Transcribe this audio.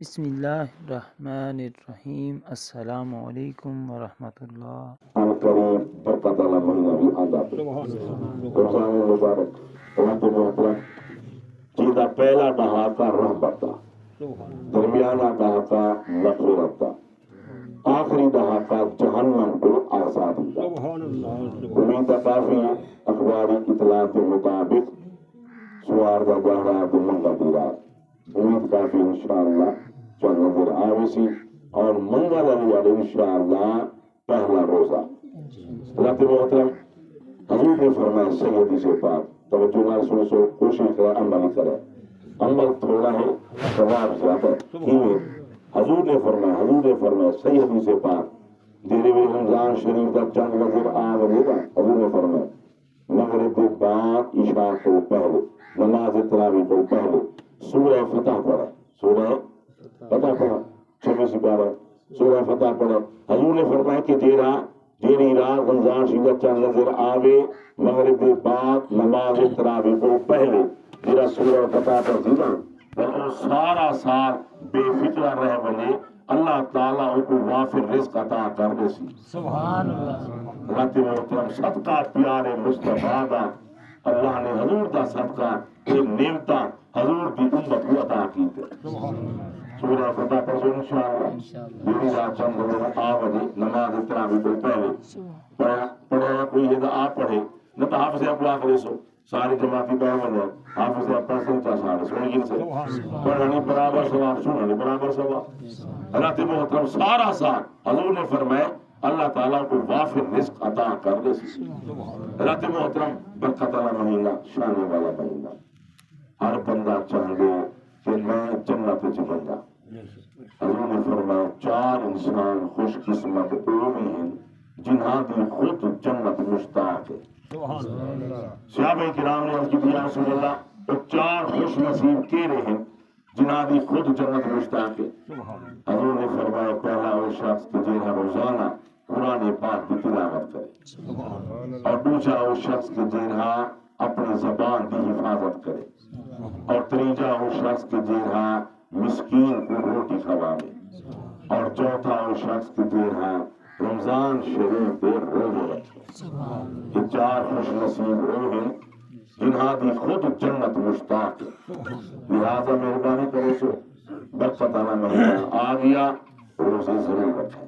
بسم اللہ الرحمن الرحیم۔ السلام علیکم ورحمۃ اللہ۔ الکریم برکت والا مہینہ بھی آتا ہے، رمضان مبارک رحمت محترم جیدہ پہلا دہاقہ رحمت دا، درمیانہ دہاقہ مغفرت دا، آخری دہاقہ جہنم کو آزادی دا۔ امید کافی اخباری اطلاعات کے مطابق سوار دا گہرا تو منگا دی رات، امید کافی انشاءاللہ چند نظر آویسی اور منگا لگی انشاءاللہ پہلا روزہ۔ رات محترم حضور نے فرمایا سیدی سے پاک توجہ نال سن سو، کوشش کرے عمل کرے، عمل تھوڑا ہے ثواب زیادہ ہے۔ حضور نے فرمایا سیدی سے پاک دیرے میں رمضان شریف کا چند نظر آوے گا۔ حضور نے فرمایا مغرب کے بعد عشاء کو پہلے نماز تراویح کو پہلے سورہ فتح پڑھے، سورہ فتح پڑھا، 26 پارہ سورہ فتح پڑھے۔ حضور نے فرمایا کہ دیری رات رمضان شریف کا چند نظر آوے مغرب کے بعد نماز تراویح کو پہلے جڑا سورہ فتح پڑھا وہ سارا سال بے فکر رہ بنے، اللہ تعالیٰ ان کو وافر رزق عطا کر دے سی۔ سبحان اللہ۔ رات محترم صدقہ پیارے مصطفیٰ دا، اللہ نے حضور دا صدقہ یہ نعمتاں حضور کی امت کو عطا کی تھے۔ سورہ فتح پڑھو انشاءاللہ، دیری رات چند نظر آوے نماز تراویح کو پہلے پڑھا کوئی یہ آ پڑھے نہ تو حافظ آپ آخری سو ساری جماعتی پڑھ بنے حافظ آپ پرسن چاہ سارے سنگی سے پڑھانی برابر ثواب، سنانی برابر ثواب۔ رات محترم سارا سال حضور نے فرمائے اللہ تعالیٰ کو وافر رزق عطا کر دے سی۔ رات محترم برکت والا مہینہ، شان والا مہینہ، ہر بندہ چاہے کہ میں جنت وچ بندا۔ حضور نے فرمایا 4 انسان خوش قسمت وہ ہیں جنہاں دی خود جنت مشتاق ہے۔ صحابہ کرام نے عرض کی یا رسول اللہ وہ 4 خوش نصیب کیڑے ہیں جنہاں دی خود جنت مشتاق ہے؟ حضور نے فرمایا پہلا وہ شخص کہ جہاں روزانہ قرآن پاک کی تلاوت کرے، اور دوسرا وہ شخص کہ جہاں اپنی زبان کی حفاظت کرے، اور تیسرا وہ شخص کہ جہاں مسکین کو روٹی کھواوے، اور چوتھا وہ شخص کہ جہاں رمضان شریف کے روزے رکھے۔ یہ 4 خوش نصیب وہ ہیں جنہاں دی خود جنت مشتاق ہے۔ لہذا مہربانی کرو سو برکت والا مہینہ آ گیا، روزے ضرور رکھیں۔